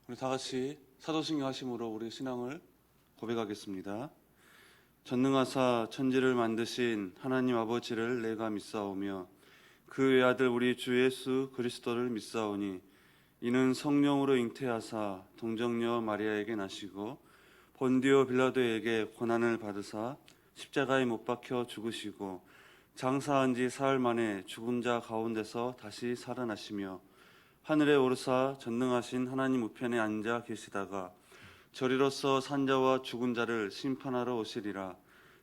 우리 다 같이 사도신경 하심으로 우리 신앙을 고백하겠습니다. 전능하사 천지를 만드신 하나님 아버지를 내가 믿사오며 그 외아들 우리 주 예수 그리스도를 믿사오니 이는 성령으로 잉태하사 동정녀 마리아에게 나시고 본디오 빌라도에게 고난을 받으사 십자가에 못 박혀 죽으시고 장사한 지 사흘 만에 죽은 자 가운데서 다시 살아나시며 하늘에 오르사 전능하신 하나님 우편에 앉아 계시다가 저리로서 산자와 죽은 자를 심판하러 오시리라.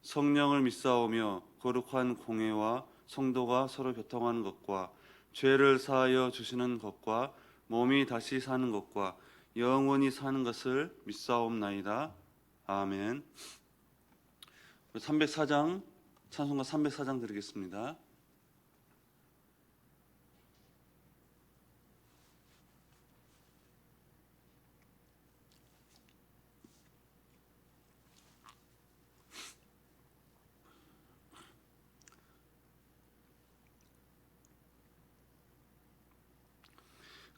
성령을 믿사오며 거룩한 공회와 성도가 서로 교통하는 것과 죄를 사하여 주시는 것과 몸이 다시 사는 것과 영원히 사는 것을 믿사옵나이다. 아멘. 304장 찬송가 304장 드리겠습니다.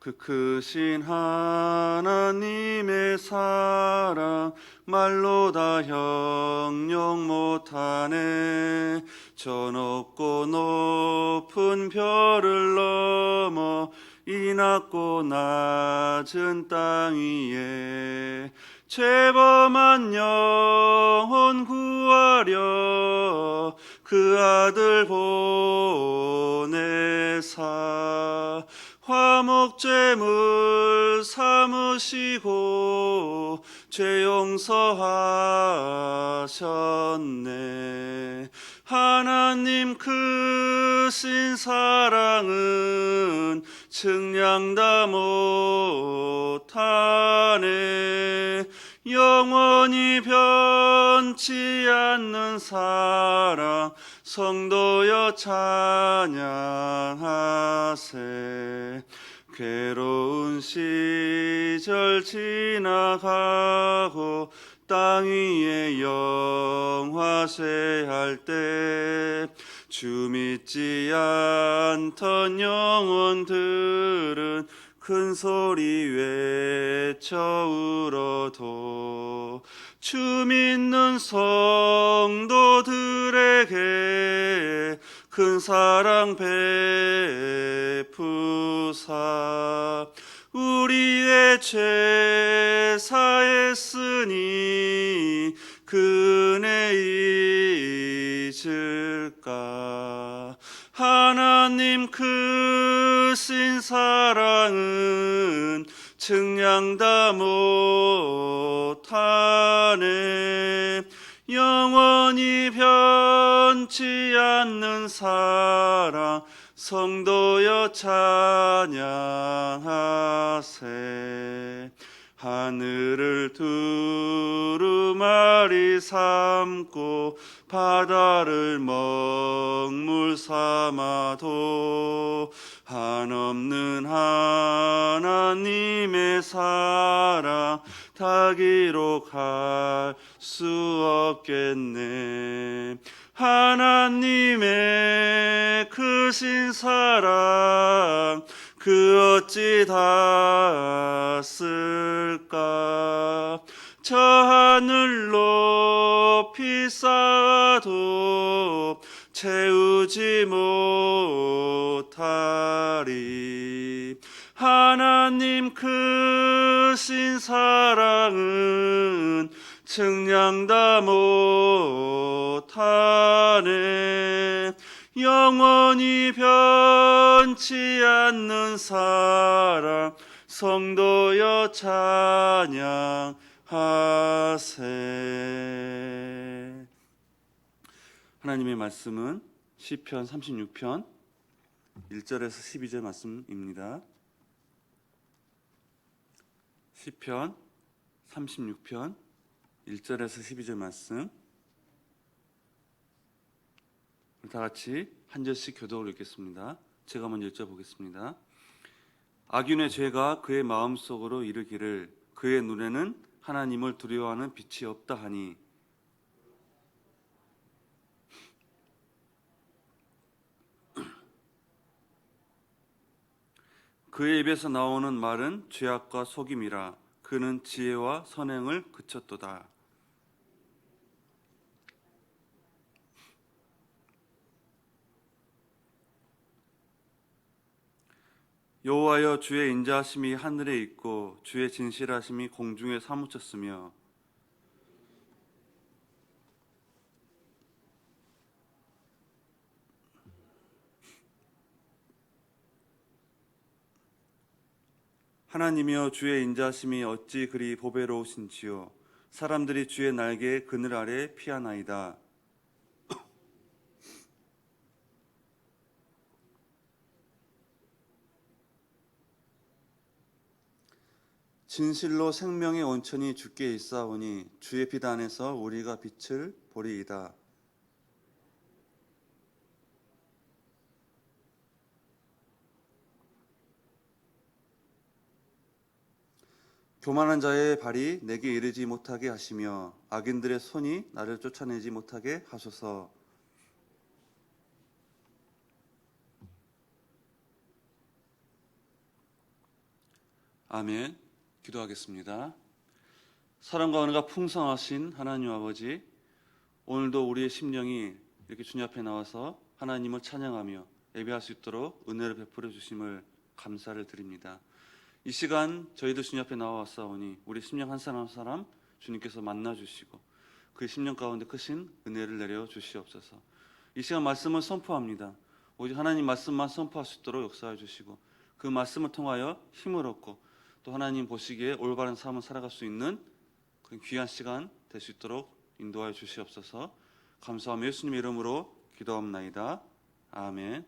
그 크신 하나님의 사랑 말로 다 형용 못하네. 저 높고 높은 별을 넘어 이 낮고 낮은 땅 위에 죄범한 영혼 구하려 그 아들 보내사 화목제물 삼으시고 죄 용서하셨네. 하나님 크신 사랑은 측량다 못하네. 영원히 변치 않는 사랑 성도여 찬양하세. 괴로운 시절 지나가고 땅 위에 영화쇠할 때 주 믿지 않던 영혼들은 큰 소리 외쳐 울어도 주 믿는 성도들에게 큰 사랑 베푸사 우리의 죄 사했으니 그 은혜 잊을까. 하나님 크신 사랑은 측량다 못하네. 영원히 변치 않는 사랑 성도여 찬양하세. 하늘을 두루마리 삼고 바다를 먹물 삼아도 한없는 하나님의 사랑 다 기록할 수 없겠네. 하나님의 크신 사랑 그 어찌 다 쓸까. 저 하늘 높이 쌓아도 채우지 못하리. 하나님 크신 사랑은 측량다 못하네. 영원히 변치 않는 사랑 성도여 찬양하세. 하나님의 말씀은 시편 36편 1절에서 12절 말씀입니다. 시편 36편 1절에서 12절 말씀, 다 같이 한 절씩 교독을 읽겠습니다. 제가 먼저 읽어보겠습니다. 악인의 죄가 그의 마음속으로 이르기를 그의 눈에는 하나님을 두려워하는 빛이 없다 하니 그의 입에서 나오는 말은 죄악과 속임이라. 그는 지혜와 선행을 그쳤도다. 여호와여, 주의 인자하심이 하늘에 있고 주의 진실하심이 공중에 사무쳤으며 하나님이여, 주의 인자하심이 어찌 그리 보배로우신지요. 사람들이 주의 날개의 그늘 아래 피하나이다. 진실로 생명의 온천이 주께 있사오니 주의 빛 안에서 우리가 빛을 보리이다. 교만한 자의 발이 내게 이르지 못하게 하시며 악인들의 손이 나를 쫓아내지 못하게 하소서. 아멘. 기도하겠습니다. 사랑과 은혜가 풍성하신 하나님 아버지, 오늘도 우리의 심령이 이렇게 주님 앞에 나와서 하나님을 찬양하며 예배할 수 있도록 은혜를 베풀어 주심을 감사를 드립니다. 이 시간 저희들 주님 앞에 나와왔사오니 우리 심령 한 사람 한 사람 주님께서 만나주시고 그 심령 가운데 크신 은혜를 내려 주시옵소서. 이 시간 말씀을 선포합니다. 오직 하나님 말씀만 선포할 수 있도록 역사해 주시고 그 말씀을 통하여 힘을 얻고 또 하나님 보시기에 올바른 삶을 살아갈 수 있는 그 귀한 시간 될 수 있도록 인도하여 주시옵소서. 감사하며 예수님 이름으로 기도합나이다. 아멘.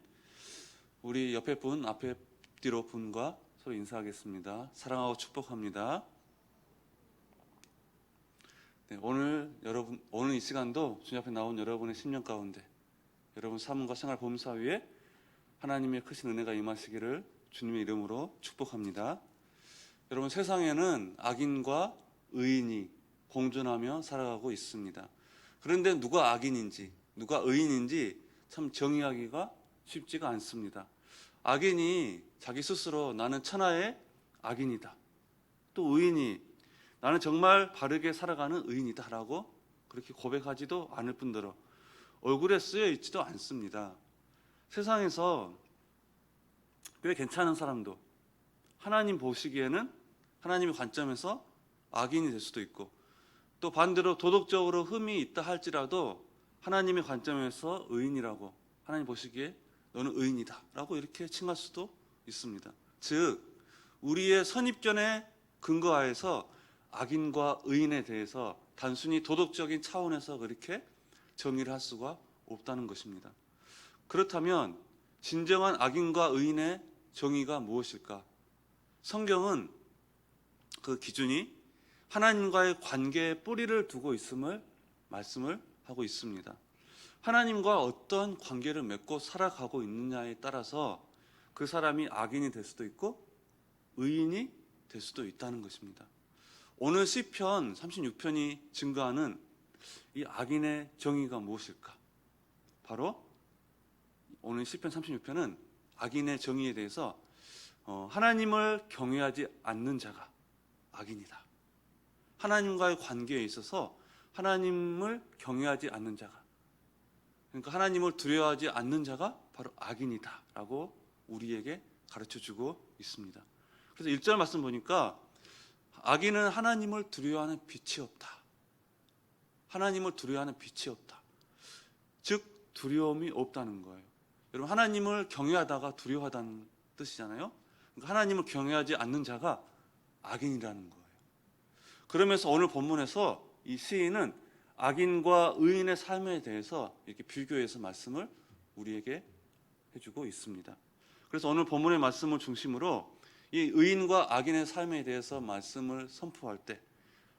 우리 옆에 분, 앞에 뒤로 분과 서로 인사하겠습니다. 사랑하고 축복합니다. 네, 오늘 이 시간도 주님 앞에 나온 여러분의 심령 가운데 여러분 삶과 생활 범사 위에 하나님의 크신 은혜가 임하시기를 주님의 이름으로 축복합니다. 여러분, 세상에는 악인과 의인이 공존하며 살아가고 있습니다. 그런데 누가 악인인지 누가 의인인지 참 정의하기가 쉽지가 않습니다. 악인이 자기 스스로 나는 천하의 악인이다, 또 의인이 나는 정말 바르게 살아가는 의인이다 라고 그렇게 고백하지도 않을 뿐더러 얼굴에 쓰여 있지도 않습니다. 세상에서 꽤 괜찮은 사람도 하나님 보시기에는 하나님의 관점에서 악인이 될 수도 있고, 또 반대로 도덕적으로 흠이 있다 할지라도 하나님의 관점에서 의인이라고, 하나님 보시기에 너는 의인이다 라고 이렇게 칭할 수도 있습니다. 즉 우리의 선입견에 근거하여서 악인과 의인에 대해서 단순히 도덕적인 차원에서 그렇게 정의를 할 수가 없다는 것입니다. 그렇다면 진정한 악인과 의인의 정의가 무엇일까? 성경은 그 기준이 하나님과의 관계에 뿌리를 두고 있음을 말씀을 하고 있습니다. 하나님과 어떤 관계를 맺고 살아가고 있느냐에 따라서 그 사람이 악인이 될 수도 있고 의인이 될 수도 있다는 것입니다. 오늘 시편 36편이 증거하는 이 악인의 정의가 무엇일까? 바로 오늘 시편 36편은 악인의 정의에 대해서 하나님을 경외하지 않는 자가 악인이다. 하나님과의 관계에 있어서 하나님을 경외하지 않는 자가, 그러니까 하나님을 두려워하지 않는 자가 바로 악인이다 라고 우리에게 가르쳐주고 있습니다. 그래서 1절 말씀 보니까 악인은 하나님을 두려워하는 빛이 없다. 하나님을 두려워하는 빛이 없다. 즉 두려움이 없다는 거예요. 여러분, 하나님을 경외하다가 두려워하다는 뜻이잖아요. 그러니까 하나님을 경외하지 않는 자가 악인이라는 거예요. 그러면서 오늘 본문에서 이 시인은 악인과 의인의 삶에 대해서 이렇게 비교해서 말씀을 우리에게 해주고 있습니다. 그래서 오늘 본문의 말씀을 중심으로 이 의인과 악인의 삶에 대해서 말씀을 선포할 때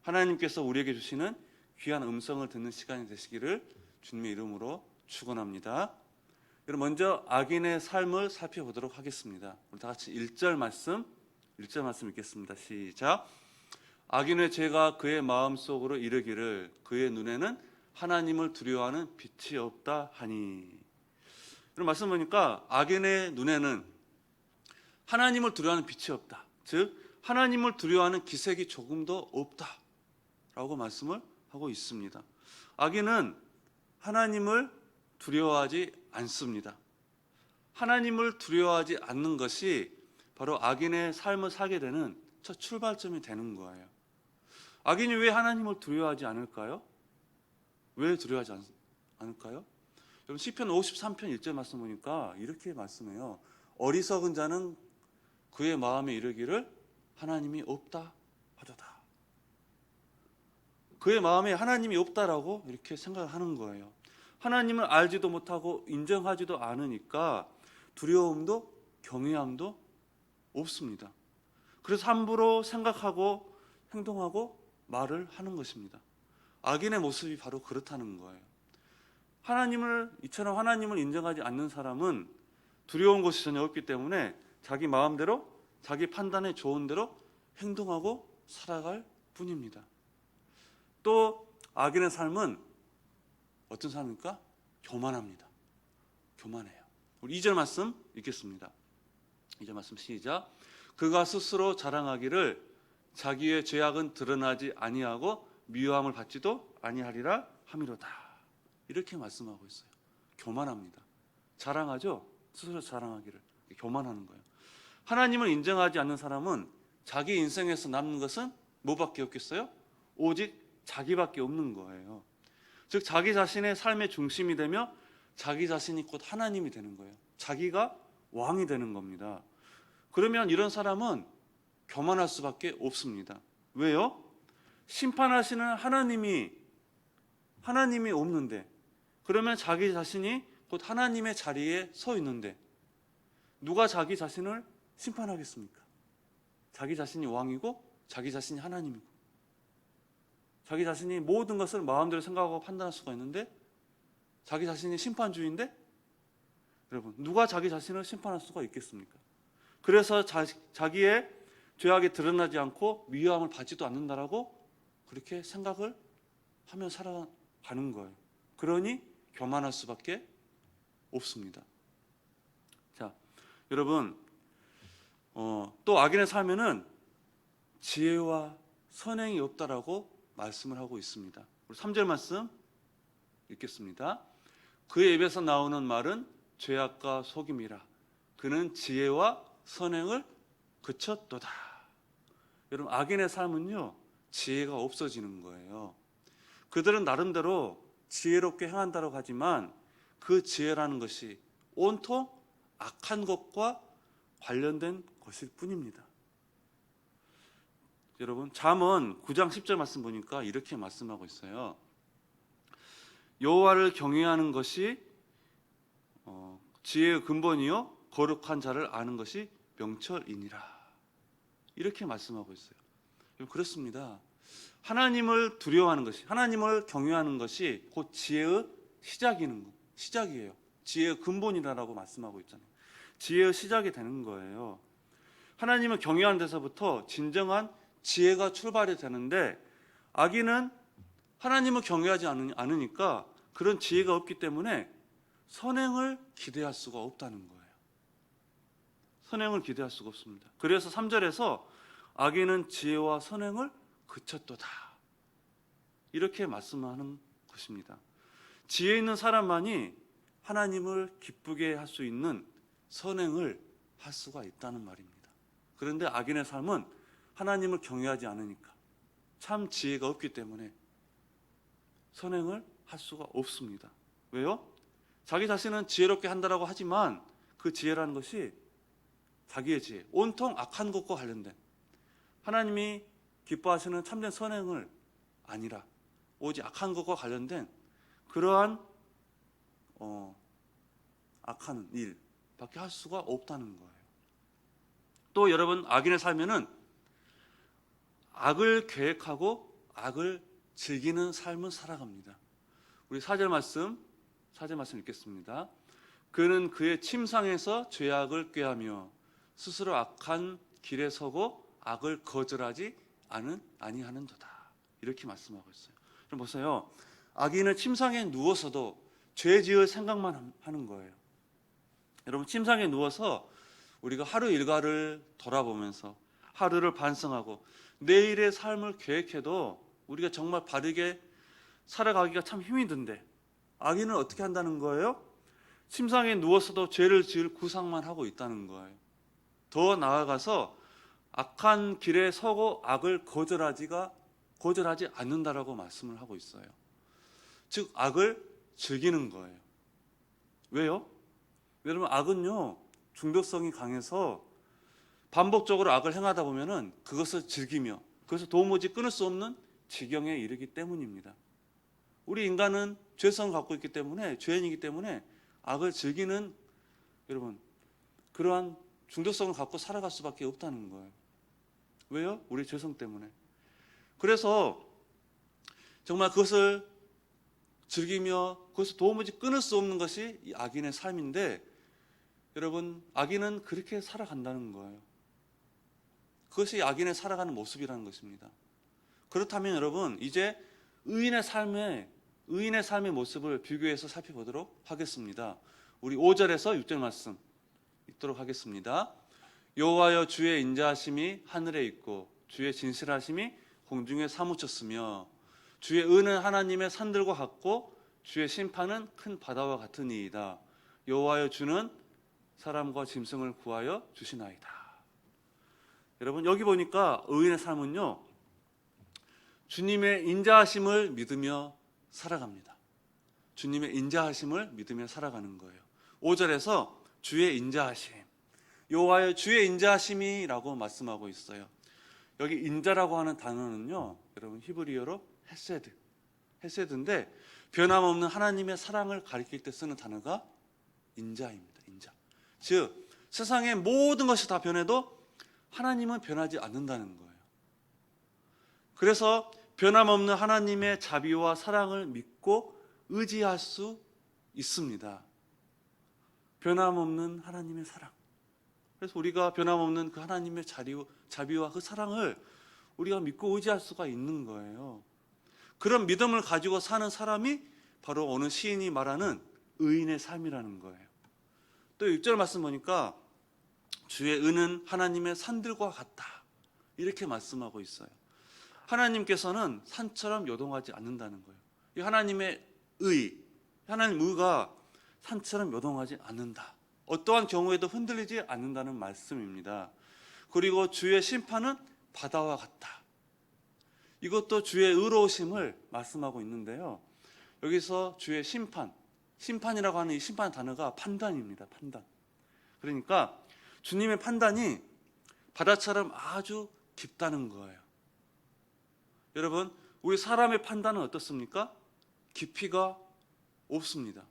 하나님께서 우리에게 주시는 귀한 음성을 듣는 시간이 되시기를 주님의 이름으로 축원합니다. 그럼 먼저 악인의 삶을 살펴보도록 하겠습니다. 우리 다 같이 1절 말씀 읽겠습니다. 시작. 악인의 죄가 그의 마음속으로 이르기를 그의 눈에는 하나님을 두려워하는 빛이 없다 하니. 이런 말씀 보니까 악인의 눈에는 하나님을 두려워하는 빛이 없다. 즉 하나님을 두려워하는 기색이 조금도 없다라고 말씀을 하고 있습니다. 악인은 하나님을 두려워하지 않습니다. 하나님을 두려워하지 않는 것이 바로 악인의 삶을 살게 되는 첫 출발점이 되는 거예요. 악인이 왜 하나님을 두려워하지 않을까요? 왜 두려워하지 않을까요? 여러분 시편 53편 1절 말씀 보니까 이렇게 말씀해요. 어리석은 자는 그의 마음에 이르기를 하나님이 없다 하도다. 그의 마음에 하나님이 없다라고 이렇게 생각하는 거예요. 하나님을 알지도 못하고 인정하지도 않으니까 두려움도 경외함도 없습니다. 그래서 함부로 생각하고 행동하고 말을 하는 것입니다. 악인의 모습이 바로 그렇다는 거예요. 이처럼 하나님을 인정하지 않는 사람은 두려운 것이 전혀 없기 때문에 자기 마음대로 자기 판단에 좋은 대로 행동하고 살아갈 뿐입니다. 또 악인의 삶은 어떤 삶입니까? 교만합니다. 교만해요. 우리 2절 말씀 읽겠습니다. 2절 말씀 시작. 그가 스스로 자랑하기를 자기의 죄악은 드러나지 아니하고 미워함을 받지도 아니하리라 함이로다. 이렇게 말씀하고 있어요. 교만합니다. 자랑하죠? 스스로 자랑하기를. 교만하는 거예요. 하나님을 인정하지 않는 사람은 자기 인생에서 남는 것은 뭐밖에 없겠어요? 오직 자기밖에 없는 거예요. 즉 자기 자신의 삶의 중심이 되며 자기 자신이 곧 하나님이 되는 거예요. 자기가 왕이 되는 겁니다. 그러면 이런 사람은 교만할 수밖에 없습니다. 왜요? 심판하시는 하나님이 없는데, 그러면 자기 자신이 곧 하나님의 자리에 서 있는데 누가 자기 자신을 심판하겠습니까? 자기 자신이 왕이고 자기 자신이 하나님이고 자기 자신이 모든 것을 마음대로 생각하고 판단할 수가 있는데 자기 자신이 심판주의인데, 여러분 누가 자기 자신을 심판할 수가 있겠습니까? 그래서 자기의 죄악이 드러나지 않고 미워함을 받지도 않는다라고 그렇게 생각을 하며 살아가는 거예요. 그러니 교만할 수밖에 없습니다. 자, 여러분 또 악인의 삶에는 지혜와 선행이 없다라고 말씀을 하고 있습니다. 우리 3절 말씀 읽겠습니다. 그의 입에서 나오는 말은 죄악과 속임이라. 그는 지혜와 선행을 그쳤도다. 여러분 악인의 삶은요 지혜가 없어지는 거예요. 그들은 나름대로 지혜롭게 행한다고 하지만 그 지혜라는 것이 온통 악한 것과 관련된 것일 뿐입니다. 여러분 잠언 9장 10절 말씀 보니까 이렇게 말씀하고 있어요. 여호와를 경외하는 것이 지혜의 근본이요 거룩한 자를 아는 것이 명철이니라. 이렇게 말씀하고 있어요. 그렇습니다. 하나님을 두려워하는 것이, 하나님을 경외하는 것이 곧 지혜의 시작이에요. 지혜의 근본이라고 말씀하고 있잖아요. 지혜의 시작이 되는 거예요. 하나님을 경외하는 데서부터 진정한 지혜가 출발이 되는데 악인은 하나님을 경외하지 않으니까 그런 지혜가 없기 때문에 선행을 기대할 수가 없다는 거예요. 선행을 기대할 수가 없습니다. 그래서 3절에서 악인은 지혜와 선행을 그쳤도다. 이렇게 말씀하는 것입니다. 지혜 있는 사람만이 하나님을 기쁘게 할 수 있는 선행을 할 수가 있다는 말입니다. 그런데 악인의 삶은 하나님을 경외하지 않으니까 참 지혜가 없기 때문에 선행을 할 수가 없습니다. 왜요? 자기 자신은 지혜롭게 한다라고 하지만 그 지혜라는 것이 자기의 지혜, 온통 악한 것과 관련된 하나님이 기뻐하시는 참된 선행을 아니라 오직 악한 것과 관련된 그러한 악한 일밖에 할 수가 없다는 거예요. 또 여러분 악인의 삶에는 악을 계획하고 악을 즐기는 삶을 살아갑니다. 우리 4절 말씀 읽겠습니다. 그는 그의 침상에서 죄악을 꾀하며 스스로 악한 길에 서고 악을 거절하지 아니하는도다. 이렇게 말씀하고 있어요. 그럼 보세요. 악인은 침상에 누워서도 죄 지을 생각만 하는 거예요. 여러분 침상에 누워서 우리가 하루 일과를 돌아보면서 하루를 반성하고 내일의 삶을 계획해도 우리가 정말 바르게 살아가기가 참 힘이 든데 악인은 어떻게 한다는 거예요? 침상에 누워서도 죄를 지을 구상만 하고 있다는 거예요. 더 나아가서 악한 길에 서고 악을 거절하지 않는다라고 말씀을 하고 있어요. 즉 악을 즐기는 거예요. 왜요? 여러분 악은요 중독성이 강해서 반복적으로 악을 행하다 보면은 그것을 즐기며 그래서 도무지 끊을 수 없는 지경에 이르기 때문입니다. 우리 인간은 죄성을 갖고 있기 때문에 죄인이기 때문에 악을 즐기는 여러분 그러한 중독성을 갖고 살아갈 수밖에 없다는 거예요. 왜요? 우리 죄성 때문에. 그래서 정말 그것을 즐기며 그것을 도무지 끊을 수 없는 것이 이 악인의 삶인데 여러분 악인은 그렇게 살아간다는 거예요. 그것이 악인의 살아가는 모습이라는 것입니다. 그렇다면 여러분 이제 의인의 삶의 모습을 비교해서 살펴보도록 하겠습니다. 우리 5절에서 6절 말씀 읽도록 하겠습니다. 여호와여 주의 인자하심이 하늘에 있고 주의 진실하심이 공중에 사무쳤으며 주의 은은 하나님의 산들과 같고 주의 심판은 큰 바다와 같으니이다. 여호와여 주는 사람과 짐승을 구하여 주시나이다. 여러분 여기 보니까 의인의 삶은요 주님의 인자하심을 믿으며 살아갑니다. 주님의 인자하심을 믿으며 살아가는 거예요. 5절에서 주의 인자하심, 여호와의 주의 인자하심이라고 말씀하고 있어요. 여기 인자라고 하는 단어는요 여러분 히브리어로 헤세드인데 변함없는 하나님의 사랑을 가리킬 때 쓰는 단어가 인자입니다. 인자. 즉 세상의 모든 것이 다 변해도 하나님은 변하지 않는다는 거예요. 그래서 변함없는 하나님의 자비와 사랑을 믿고 의지할 수 있습니다. 변함없는 하나님의 사랑. 그래서 우리가 변함없는 그 하나님의 자비와 그 사랑을 우리가 믿고 의지할 수가 있는 거예요. 그런 믿음을 가지고 사는 사람이 바로 어느 시인이 말하는 의인의 삶이라는 거예요. 또 6절 말씀 보니까 주의 은은 하나님의 산들과 같다. 이렇게 말씀하고 있어요. 하나님께서는 산처럼 요동하지 않는다는 거예요. 이 하나님의 하나님 의가 산처럼 요동하지 않는다. 어떠한 경우에도 흔들리지 않는다는 말씀입니다. 그리고 주의 심판은 바다와 같다. 이것도 주의 의로우심을 말씀하고 있는데요. 여기서 주의 심판이라고 하는 이 심판 단어가 판단입니다. 판단. 그러니까 주님의 판단이 바다처럼 아주 깊다는 거예요. 여러분, 우리 사람의 판단은 어떻습니까? 깊이가 없습니다.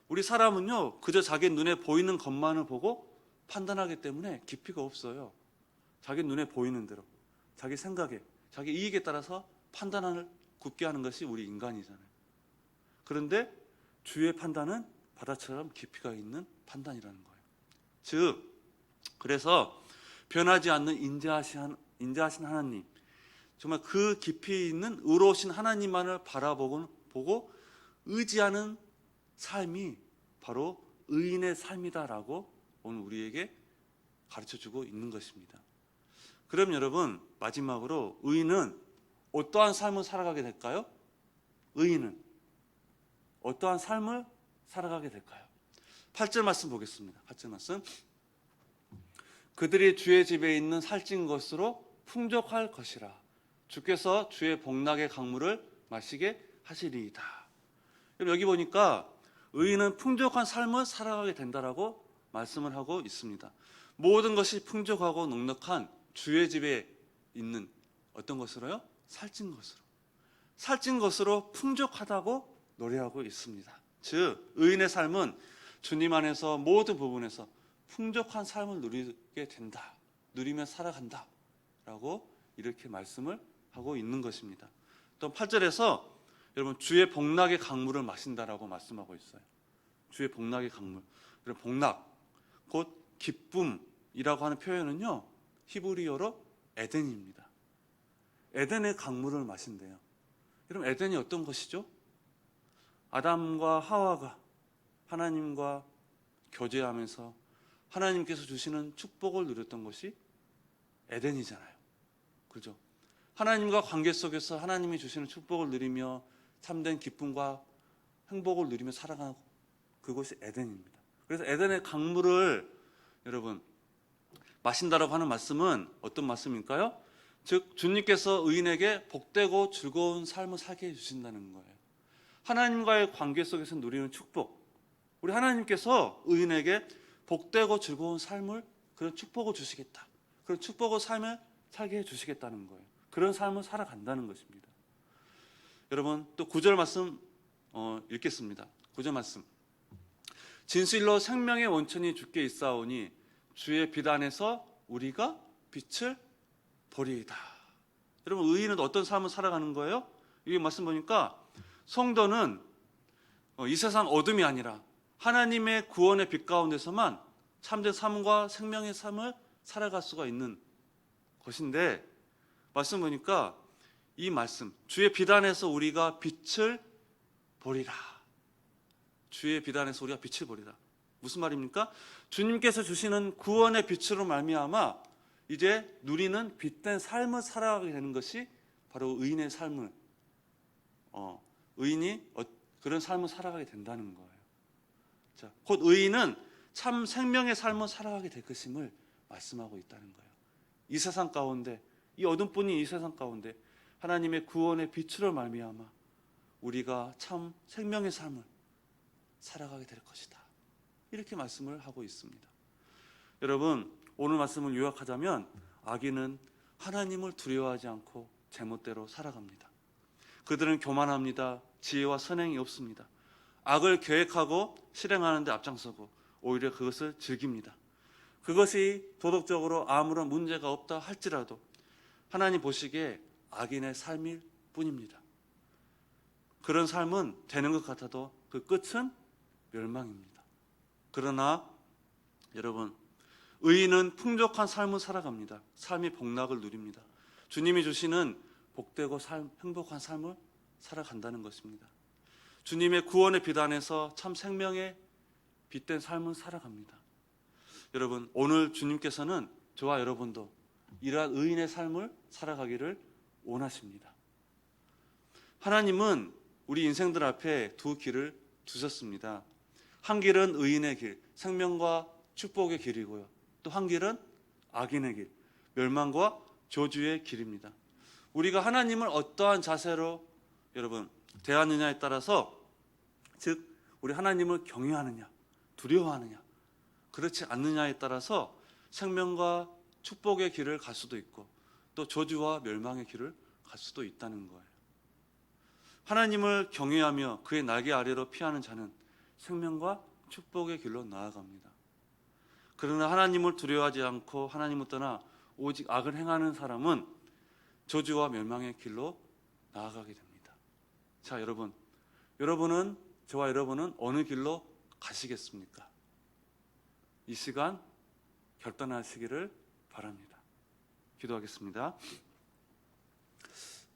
우리 사람은요, 그저 자기 눈에 보이는 것만을 보고 판단하기 때문에 깊이가 없어요. 자기 눈에 보이는 대로, 자기 생각에, 자기 이익에 따라서 판단을 굳게 하는 것이 우리 인간이잖아요. 그런데 주의 판단은 바다처럼 깊이가 있는 판단이라는 거예요. 즉, 그래서 변하지 않는 인자하신 하나님, 정말 그 깊이 있는 의로우신 하나님만을 바라보고 의지하는 삶이 바로 의인의 삶이다라고 오늘 우리에게 가르쳐주고 있는 것입니다. 그럼 여러분 마지막으로 의인은 어떠한 삶을 살아가게 될까요? 의인은 어떠한 삶을 살아가게 될까요? 8절 말씀 보겠습니다. 8절 말씀. 그들이 주의 집에 있는 살찐 것으로 풍족할 것이라. 주께서 주의 복락의 강물을 마시게 하시리이다. 여기 보니까 의인은 풍족한 삶을 살아가게 된다라고 말씀을 하고 있습니다. 모든 것이 풍족하고 넉넉한 주의 집에 있는 어떤 것으로요? 살찐 것으로 풍족하다고 노래하고 있습니다. 즉 의인의 삶은 주님 안에서 모든 부분에서 풍족한 삶을 누리게 된다. 누리며 살아간다. 라고 이렇게 말씀을 하고 있는 것입니다. 또 8절에서 여러분 주의 복락의 강물을 마신다라고 말씀하고 있어요. 주의 복락의 강물. 여러분 복락 곧 기쁨이라고 하는 표현은요. 히브리어로 에덴입니다. 에덴의 강물을 마신대요. 여러분 에덴이 어떤 것이죠? 아담과 하와가 하나님과 교제하면서 하나님께서 주시는 축복을 누렸던 것이 에덴이잖아요. 그죠? 하나님과 관계 속에서 하나님이 주시는 축복을 누리며 참된 기쁨과 행복을 누리며 살아가는 그곳이 에덴입니다. 그래서 에덴의 강물을 여러분 마신다라고 하는 말씀은 어떤 말씀일까요? 즉 주님께서 의인에게 복되고 즐거운 삶을 살게 해주신다는 거예요. 하나님과의 관계 속에서 누리는 축복, 우리 하나님께서 의인에게 복되고 즐거운 삶을, 그런 축복을 주시겠다, 그런 축복의 삶을 살게 해주시겠다는 거예요. 그런 삶을 살아간다는 것입니다. 여러분 또 9절 말씀 읽겠습니다. 9절 말씀, 진실로 생명의 원천이 주께 있사오니 주의 빛 안에서 우리가 빛을 보리이다. 여러분 의인은 어떤 삶을 살아가는 거예요? 이 말씀 보니까 성도는 이 세상 어둠이 아니라 하나님의 구원의 빛 가운데서만 참된 삶과 생명의 삶을 살아갈 수가 있는 것인데, 말씀 보니까 이 말씀, 주의 빛 안에서 우리가 빛을 보리라. 주의 빛 안에서 우리가 빛을 보리라. 무슨 말입니까? 주님께서 주시는 구원의 빛으로 말미암아 이제 누리는 빛된 삶을 살아가게 되는 것이 바로 의인의 삶을, 의인이 그런 삶을 살아가게 된다는 거예요. 자, 곧 의인은 참 생명의 삶을 살아가게 될 것임을 말씀하고 있다는 거예요. 이 세상 가운데, 이 어둠뿐인 이 세상 가운데 하나님의 구원의 빛으로 말미암아 우리가 참 생명의 삶을 살아가게 될 것이다. 이렇게 말씀을 하고 있습니다. 여러분 오늘 말씀을 요약하자면 악인은 하나님을 두려워하지 않고 제멋대로 살아갑니다. 그들은 교만합니다. 지혜와 선행이 없습니다. 악을 계획하고 실행하는 데 앞장서고 오히려 그것을 즐깁니다. 그것이 도덕적으로 아무런 문제가 없다 할지라도 하나님 보시기에 악인의 삶일 뿐입니다. 그런 삶은 되는 것 같아도 그 끝은 멸망입니다. 그러나 여러분 의인은 풍족한 삶을 살아갑니다. 삶의 복락을 누립니다. 주님이 주시는 복되고 행복한 삶을 살아간다는 것입니다. 주님의 구원의 빛 안에서 참 생명의 빛된 삶을 살아갑니다. 여러분 오늘 주님께서는 저와 여러분도 이러한 의인의 삶을 살아가기를 원하십니다. 하나님은 우리 인생들 앞에 두 길을 두셨습니다. 한 길은 의인의 길, 생명과 축복의 길이고요. 또 한 길은 악인의 길, 멸망과 저주의 길입니다. 우리가 하나님을 어떠한 자세로 여러분 대하느냐에 따라서, 즉 우리 하나님을 경외하느냐, 두려워하느냐, 그렇지 않느냐에 따라서 생명과 축복의 길을 갈 수도 있고 또 저주와 멸망의 길을 갈 수도 있다는 거예요. 하나님을 경외하며 그의 날개 아래로 피하는 자는 생명과 축복의 길로 나아갑니다. 그러나 하나님을 두려워하지 않고 하나님을 떠나 오직 악을 행하는 사람은 저주와 멸망의 길로 나아가게 됩니다. 자, 여러분은 저와 여러분은 어느 길로 가시겠습니까? 이 시간 결단하시기를 바랍니다. 기도하겠습니다.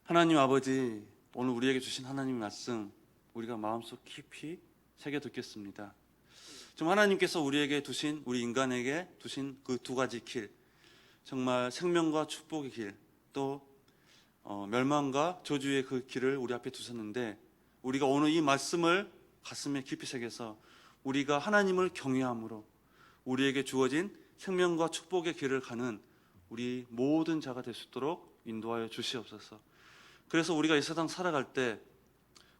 하나님 아버지, 오늘 우리에게 주신 하나님의 말씀 우리가 마음속 깊이 새겨 듣겠습니다. 좀 하나님께서 우리에게 두신, 우리 인간에게 두신 그 두 가지 길, 정말 생명과 축복의 길, 또 멸망과 저주의 그 길을 우리 앞에 두셨는데, 우리가 오늘 이 말씀을 가슴에 깊이 새겨서 우리가 하나님을 경외함으로 우리에게 주어진 생명과 축복의 길을 가는 우리 모든 자가 될 수 있도록 인도하여 주시옵소서. 그래서 우리가 이 세상 살아갈 때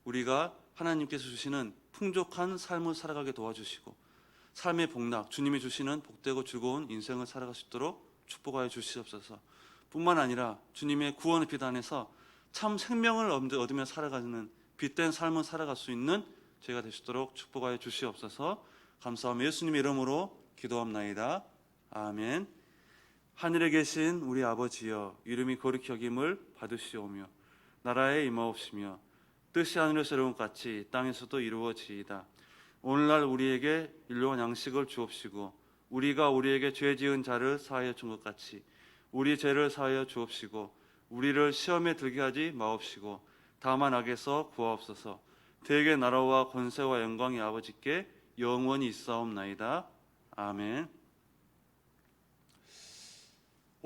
우리가 하나님께서 주시는 풍족한 삶을 살아가게 도와주시고 삶의 복락, 주님이 주시는 복되고 즐거운 인생을 살아갈 수 있도록 축복하여 주시옵소서. 뿐만 아니라 주님의 구원의 빛 안에서 참 생명을 얻으며 살아가는 빛된 삶을 살아갈 수 있는 저희가 될 수 있도록 축복하여 주시옵소서. 감사하며 예수님의 이름으로 기도합나이다. 아멘. 하늘에 계신 우리 아버지여, 이름이 거룩히 여김을 받으시오며 나라에 임하옵시며 뜻이 하늘에서 이룬 것 같이 땅에서도 이루어지이다. 오늘날 우리에게 일용할 양식을 주옵시고 우리가 우리에게 죄 지은 자를 사하여 준 것 같이 우리 죄를 사하여 주옵시고 우리를 시험에 들게 하지 마옵시고 다만 악에서 구하옵소서. 대개 나라와 권세와 영광이 아버지께 영원히 있사옵나이다. 아멘.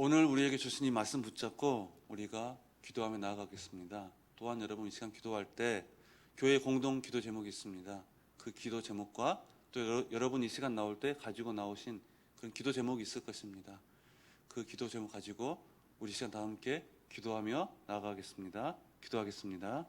오늘 우리에게 주신 이 말씀 붙잡고 우리가 기도하며 나아가겠습니다. 또한 여러분 이 시간 기도할 때 교회 공동 기도 제목이 있습니다. 그 기도 제목과 또 여러분 이 시간 나올 때 가지고 나오신 그런 기도 제목이 있을 것입니다. 그 기도 제목 가지고 우리 시간 다 함께 기도하며 나아가겠습니다. 기도하겠습니다.